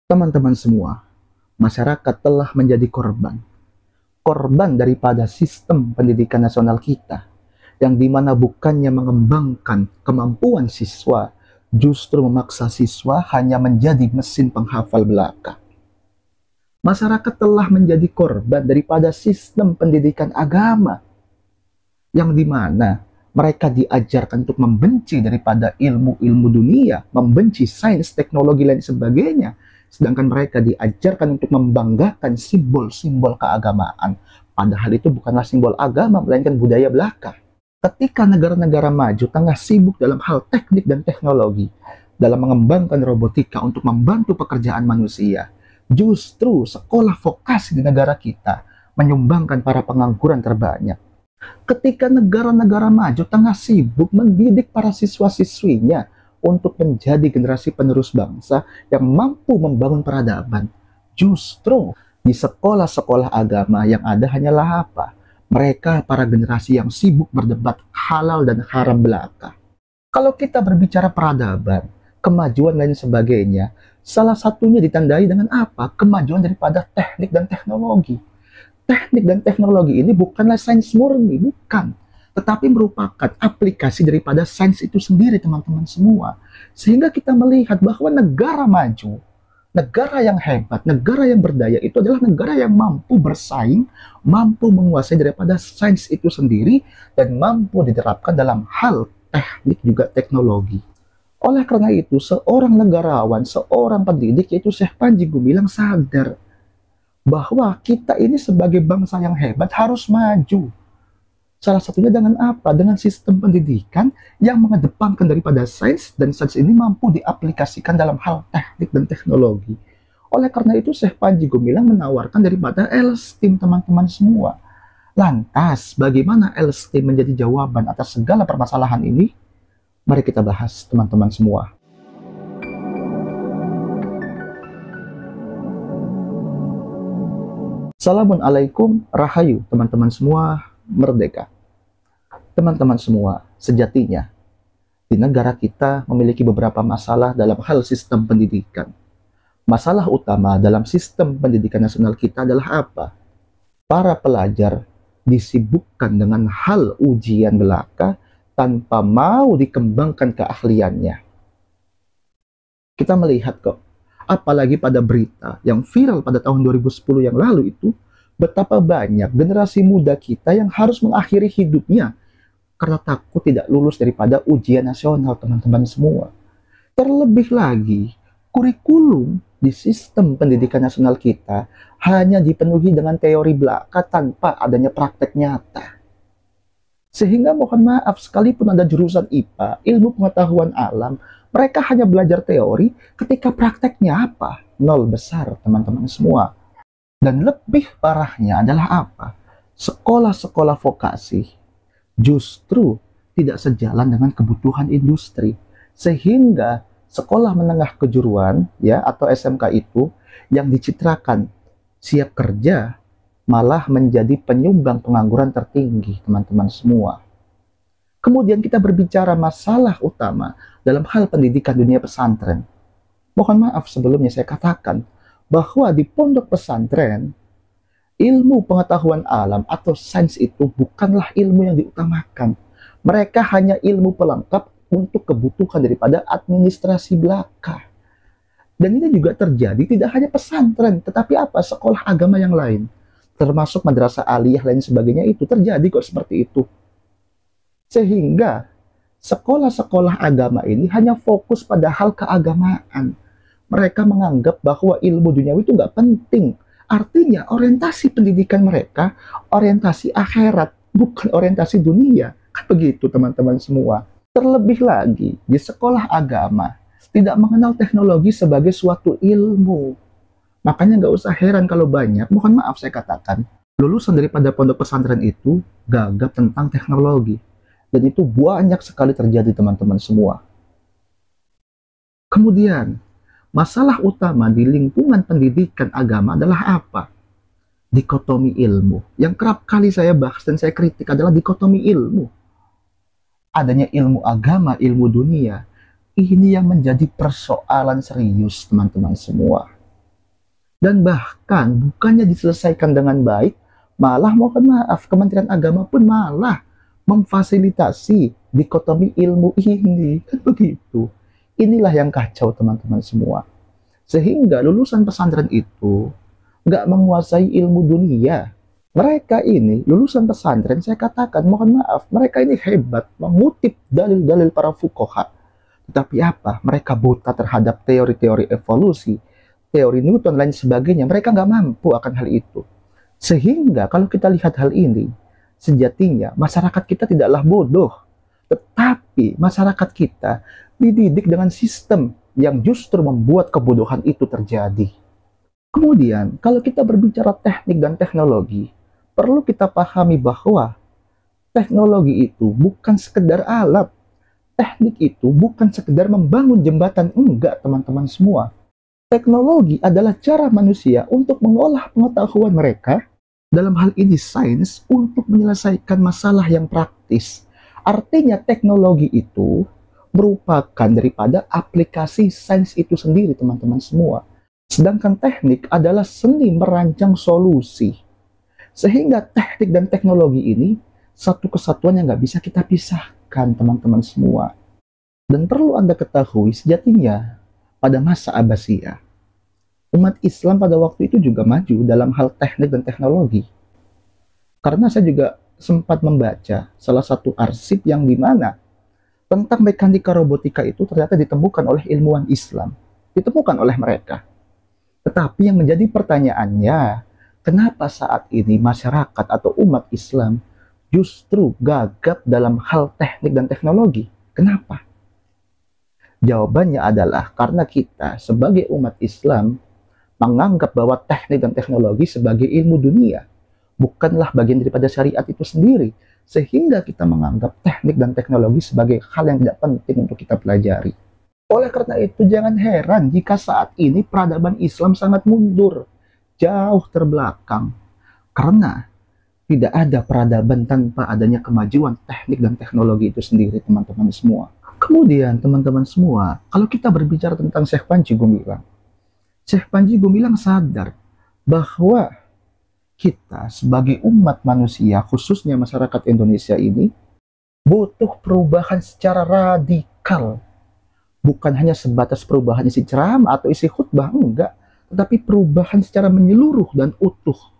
Teman-teman semua, masyarakat telah menjadi korban daripada sistem pendidikan nasional kita, yang dimana bukannya mengembangkan kemampuan siswa, justru memaksa siswa hanya menjadi mesin penghafal belaka. Masyarakat telah menjadi korban daripada sistem pendidikan agama, yang dimana mereka diajarkan untuk membenci daripada ilmu-ilmu dunia, membenci sains, teknologi, dan sebagainya. Sedangkan mereka diajarkan untuk membanggakan simbol-simbol keagamaan. Padahal itu bukanlah simbol agama, melainkan budaya belaka. Ketika negara-negara maju tengah sibuk dalam hal teknik dan teknologi, dalam mengembangkan robotika untuk membantu pekerjaan manusia, justru sekolah vokasi di negara kita menyumbangkan para pengangguran terbanyak. Ketika negara-negara maju tengah sibuk mendidik para siswa-siswinya untuk menjadi generasi penerus bangsa yang mampu membangun peradaban, justru di sekolah-sekolah agama yang ada hanyalah apa? Mereka para generasi yang sibuk berdebat halal dan haram belaka. Kalau kita berbicara peradaban, kemajuan lain sebagainya, salah satunya ditandai dengan apa? Kemajuan daripada teknik dan teknologi. Teknik dan teknologi ini bukanlah sains murni, bukan. Tetapi merupakan aplikasi daripada sains itu sendiri, teman-teman semua. Sehingga kita melihat bahwa negara maju, negara yang hebat, negara yang berdaya itu adalah negara yang mampu bersaing, mampu menguasai daripada sains itu sendiri, dan mampu diterapkan dalam hal teknik juga teknologi. Oleh karena itu, seorang negarawan, seorang pendidik, yaitu Syekh Panji Gumilang sadar bahwa kita ini sebagai bangsa yang hebat harus maju. Salah satunya dengan apa? Dengan sistem pendidikan yang mengedepankan daripada sains, dan sains ini mampu diaplikasikan dalam hal teknik dan teknologi. Oleh karena itu, Syekh Panji Gumilang menawarkan daripada L-STEAM, teman-teman semua. Lantas, bagaimana L-STEAM menjadi jawaban atas segala permasalahan ini? Mari kita bahas, teman-teman semua. Assalamualaikum, rahayu, teman-teman semua, merdeka. Teman-teman semua, sejatinya, di negara kita memiliki beberapa masalah dalam hal sistem pendidikan. Masalah utama dalam sistem pendidikan nasional kita adalah apa? Para pelajar disibukkan dengan hal ujian belaka tanpa mau dikembangkan keahliannya. Kita melihat kok, apalagi pada berita yang viral pada tahun 2010 yang lalu itu, betapa banyak generasi muda kita yang harus mengakhiri hidupnya karena takut tidak lulus daripada ujian nasional, teman-teman semua. Terlebih lagi, kurikulum di sistem pendidikan nasional kita hanya dipenuhi dengan teori belaka tanpa adanya praktek nyata. Sehingga mohon maaf, sekalipun ada jurusan IPA, ilmu pengetahuan alam, mereka hanya belajar teori, ketika prakteknya apa? Nol besar, teman-teman semua. Dan lebih parahnya adalah apa? Sekolah-sekolah vokasi justru tidak sejalan dengan kebutuhan industri. Sehingga sekolah menengah kejuruan ya atau SMK itu yang dicitrakan siap kerja malah menjadi penyumbang pengangguran tertinggi, teman-teman semua. Kemudian kita berbicara masalah utama dalam hal pendidikan dunia pesantren. Mohon maaf sebelumnya saya katakan bahwa di pondok pesantren, ilmu pengetahuan alam atau sains itu bukanlah ilmu yang diutamakan. Mereka hanya ilmu pelengkap untuk kebutuhan daripada administrasi belaka. Dan ini juga terjadi tidak hanya pesantren, tetapi apa? Sekolah agama yang lain. Termasuk madrasah aliyah lain sebagainya itu terjadi kok seperti itu. Sehingga sekolah-sekolah agama ini hanya fokus pada hal keagamaan. Mereka menganggap bahwa ilmu duniawi itu nggak penting. Artinya orientasi pendidikan mereka, orientasi akhirat, bukan orientasi dunia. Kan begitu teman-teman semua. Terlebih lagi, di sekolah agama, tidak mengenal teknologi sebagai suatu ilmu. Makanya nggak usah heran kalau banyak, mohon maaf saya katakan, lulusan daripada pondok pesantren itu gagap tentang teknologi. Dan itu banyak sekali terjadi teman-teman semua. Kemudian, masalah utama di lingkungan pendidikan agama adalah apa? Dikotomi ilmu. Yang kerap kali saya bahas dan saya kritik adalah dikotomi ilmu. Adanya ilmu agama, ilmu dunia. Ini yang menjadi persoalan serius teman-teman semua. Dan bahkan bukannya diselesaikan dengan baik, malah mohon maaf, Kementerian Agama pun malah memfasilitasi dikotomi ilmu ini. Kan begitu. Inilah yang kacau teman-teman semua. Sehingga lulusan pesantren itu nggak menguasai ilmu dunia. Mereka ini lulusan pesantren, saya katakan mohon maaf, mereka ini hebat mengutip dalil-dalil para fuqaha. Tetapi apa? Mereka buta terhadap teori-teori evolusi, teori Newton, lain sebagainya. Mereka nggak mampu akan hal itu. Sehingga kalau kita lihat hal ini, sejatinya masyarakat kita tidaklah bodoh, tetapi masyarakat kita dididik dengan sistem yang justru membuat kebodohan itu terjadi. Kemudian, kalau kita berbicara teknik dan teknologi, perlu kita pahami bahwa teknologi itu bukan sekedar alat. Teknik itu bukan sekedar membangun jembatan, enggak teman-teman semua. Teknologi adalah cara manusia untuk mengolah pengetahuan mereka, dalam hal ini sains, untuk menyelesaikan masalah yang praktis. Artinya teknologi itu merupakan daripada aplikasi sains itu sendiri teman-teman semua. Sedangkan teknik adalah seni merancang solusi. Sehingga teknik dan teknologi ini satu kesatuan yang nggak bisa kita pisahkan teman-teman semua. Dan perlu Anda ketahui sejatinya pada masa Abbasiyah, umat Islam pada waktu itu juga maju dalam hal teknik dan teknologi. Karena saya juga sempat membaca salah satu arsip yang dimana tentang mekanika robotika itu ternyata ditemukan oleh ilmuwan Islam, ditemukan oleh mereka. Tetapi yang menjadi pertanyaannya, kenapa saat ini masyarakat atau umat Islam justru gagap dalam hal teknik dan teknologi? Kenapa? Jawabannya adalah karena kita sebagai umat Islam menganggap bahwa teknik dan teknologi sebagai ilmu dunia, bukanlah bagian daripada syariat itu sendiri. Sehingga kita menganggap teknik dan teknologi sebagai hal yang tidak penting untuk kita pelajari. Oleh karena itu, jangan heran jika saat ini peradaban Islam sangat mundur, jauh terbelakang. Karena tidak ada peradaban tanpa adanya kemajuan teknik dan teknologi itu sendiri, teman-teman semua. Kemudian, teman-teman semua, kalau kita berbicara tentang Syekh Panji Gumilang, Syekh Panji Gumilang sadar bahwa kita sebagai umat manusia, khususnya masyarakat Indonesia ini, butuh perubahan secara radikal. Bukan hanya sebatas perubahan isi ceramah atau isi khutbah, enggak. Tetapi perubahan secara menyeluruh dan utuh,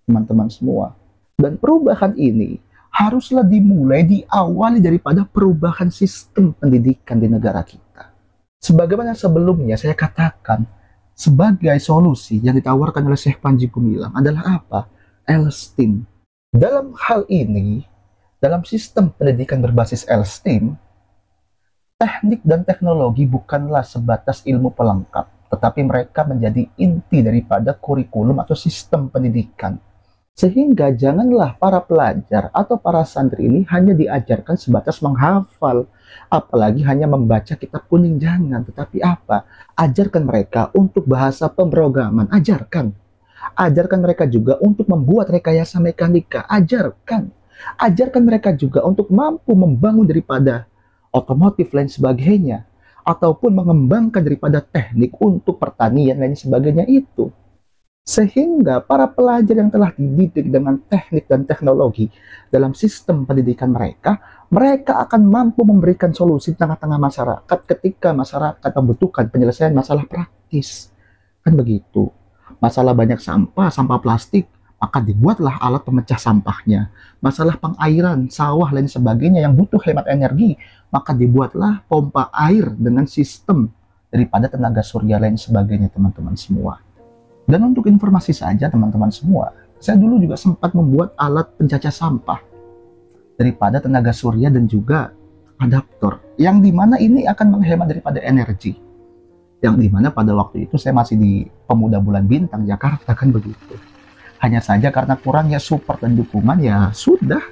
teman-teman semua. Dan perubahan ini haruslah dimulai diawali daripada perubahan sistem pendidikan di negara kita. Sebagaimana sebelumnya saya katakan, sebagai solusi yang ditawarkan oleh Syekh Panji Gumilang adalah apa? LSTEAM. Dalam hal ini, dalam sistem pendidikan berbasis LSTEAM, teknik dan teknologi bukanlah sebatas ilmu pelengkap, tetapi mereka menjadi inti daripada kurikulum atau sistem pendidikan. Sehingga janganlah para pelajar atau para santri ini hanya diajarkan sebatas menghafal, apalagi hanya membaca kitab kuning, jangan. Tetapi apa? Ajarkan mereka untuk bahasa pemrograman, ajarkan. Ajarkan mereka juga untuk membuat rekayasa mekanika, ajarkan. Ajarkan mereka juga untuk mampu membangun daripada otomotif lain sebagainya, ataupun mengembangkan daripada teknik untuk pertanian lain sebagainya itu. Sehingga para pelajar yang telah dididik dengan teknik dan teknologi dalam sistem pendidikan mereka, mereka akan mampu memberikan solusi di tengah-tengah masyarakat ketika masyarakat membutuhkan penyelesaian masalah praktis. Kan begitu. Masalah banyak sampah, sampah plastik, maka dibuatlah alat pemecah sampahnya. Masalah pengairan, sawah, lain sebagainya yang butuh hemat energi, maka dibuatlah pompa air dengan sistem daripada tenaga surya lain sebagainya, teman-teman semua. Dan untuk informasi saja teman-teman semua, saya dulu juga sempat membuat alat pencacah sampah daripada tenaga surya dan juga adaptor, yang dimana ini akan menghemat daripada energi, yang dimana pada waktu itu saya masih di Pemuda Bulan Bintang, Jakarta, kan begitu. Hanya saja karena kurangnya support dan dukungan, ya sudah,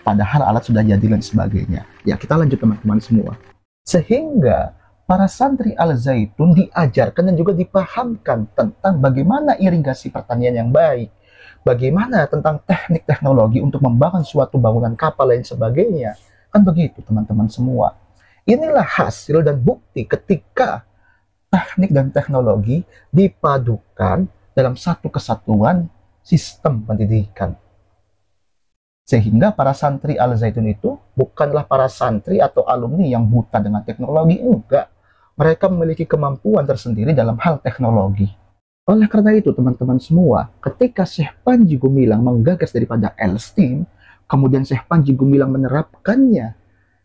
padahal alat sudah jadi dan sebagainya. Ya kita lanjut teman-teman semua. Sehingga para santri Al-Zaitun diajarkan dan juga dipahamkan tentang bagaimana irigasi pertanian yang baik, bagaimana tentang teknik teknologi untuk membangun suatu bangunan kapal dan sebagainya. Kan begitu teman-teman semua. Inilah hasil dan bukti ketika teknik dan teknologi dipadukan dalam satu kesatuan sistem pendidikan. Sehingga para santri Al-Zaitun itu bukanlah para santri atau alumni yang buta dengan teknologi, enggak. Mereka memiliki kemampuan tersendiri dalam hal teknologi. Oleh karena itu, teman-teman semua, ketika Syekh Panji Gumilang menggagas daripada L-STEAM, kemudian Syekh Panji Gumilang menerapkannya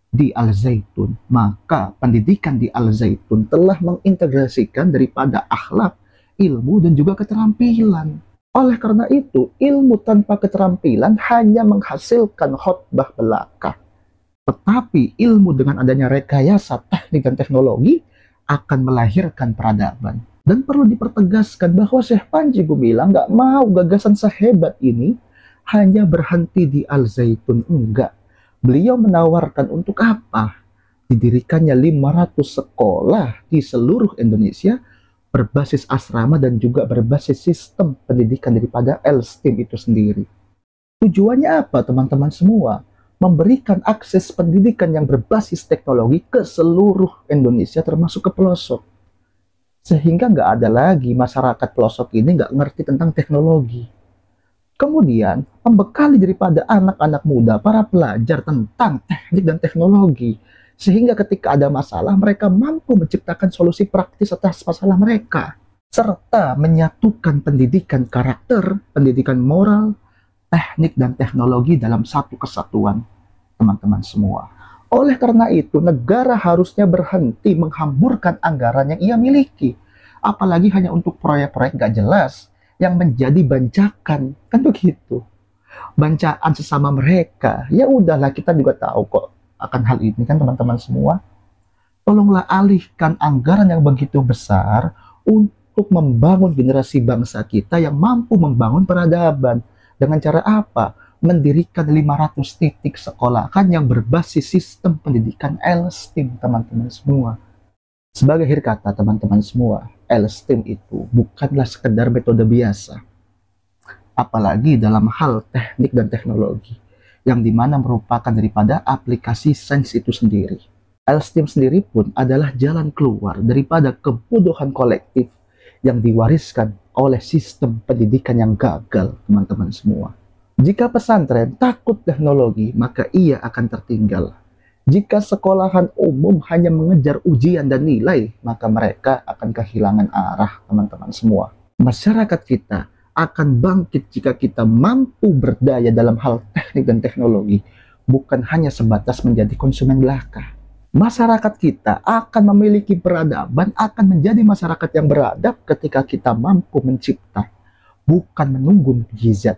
di Al-Zaitun, maka pendidikan di Al-Zaitun telah mengintegrasikan daripada akhlak, ilmu, dan juga keterampilan. Oleh karena itu, ilmu tanpa keterampilan hanya menghasilkan khotbah belaka. Tetapi ilmu dengan adanya rekayasa teknik dan teknologi akan melahirkan peradaban. Dan perlu dipertegaskan bahwa Syekh Panji Gumilang nggak mau gagasan sehebat ini hanya berhenti di Al-Zaitun, enggak. Beliau menawarkan untuk apa? Didirikannya 500 sekolah di seluruh Indonesia berbasis asrama dan juga berbasis sistem pendidikan daripada L-STEAM itu sendiri. Tujuannya apa, teman-teman semua? Memberikan akses pendidikan yang berbasis teknologi ke seluruh Indonesia termasuk ke pelosok. Sehingga nggak ada lagi masyarakat pelosok ini nggak ngerti tentang teknologi. Kemudian, membekali daripada anak-anak muda, para pelajar tentang teknik dan teknologi. Sehingga ketika ada masalah, mereka mampu menciptakan solusi praktis atas masalah mereka. Serta menyatukan pendidikan karakter, pendidikan moral, teknik dan teknologi dalam satu kesatuan, teman-teman semua. Oleh karena itu, negara harusnya berhenti menghamburkan anggaran yang ia miliki. Apalagi hanya untuk proyek-proyek gak jelas yang menjadi bancakan, kan begitu. Bancaan sesama mereka, ya udahlah, kita juga tahu kok akan hal ini kan teman-teman semua. Tolonglah alihkan anggaran yang begitu besar untuk membangun generasi bangsa kita yang mampu membangun peradaban. Dengan cara apa? Mendirikan 500 titik sekolah kan yang berbasis sistem pendidikan L-STEAM, teman-teman semua. Sebagai akhir kata, teman-teman semua, L-STEAM itu bukanlah sekedar metode biasa. Apalagi dalam hal teknik dan teknologi, yang dimana merupakan daripada aplikasi sains itu sendiri. L-STEAM sendiri pun adalah jalan keluar daripada kebodohan kolektif yang diwariskan oleh sistem pendidikan yang gagal, teman-teman semua. Jika pesantren takut teknologi, maka ia akan tertinggal. Jika sekolahan umum hanya mengejar ujian dan nilai, maka mereka akan kehilangan arah, teman-teman semua. Masyarakat kita akan bangkit jika kita mampu berdaya dalam hal teknik dan teknologi, bukan hanya sebatas menjadi konsumen belaka. Masyarakat kita akan memiliki peradaban, akan menjadi masyarakat yang beradab ketika kita mampu mencipta, bukan menunggu mukjizat.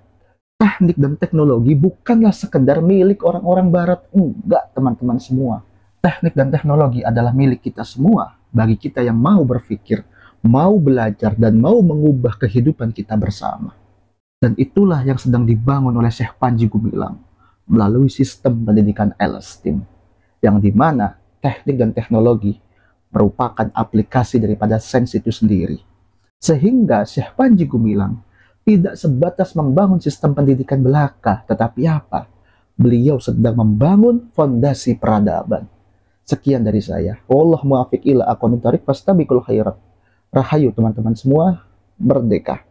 Teknik dan teknologi bukanlah sekedar milik orang-orang barat, enggak, teman-teman semua. Teknik dan teknologi adalah milik kita semua, bagi kita yang mau berpikir, mau belajar, dan mau mengubah kehidupan kita bersama. Dan itulah yang sedang dibangun oleh Syekh Panji Gumilang melalui sistem pendidikan L-STEAM, yang dimana teknik dan teknologi merupakan aplikasi daripada sains itu sendiri. Sehingga Syekh Panji Gumilang tidak sebatas membangun sistem pendidikan belaka, tetapi apa? Beliau sedang membangun fondasi peradaban. Sekian dari saya. Wallahu muwaffiq ila aqwamit thoriq, fastabiqul khairat. Rahayu teman-teman semua, merdeka.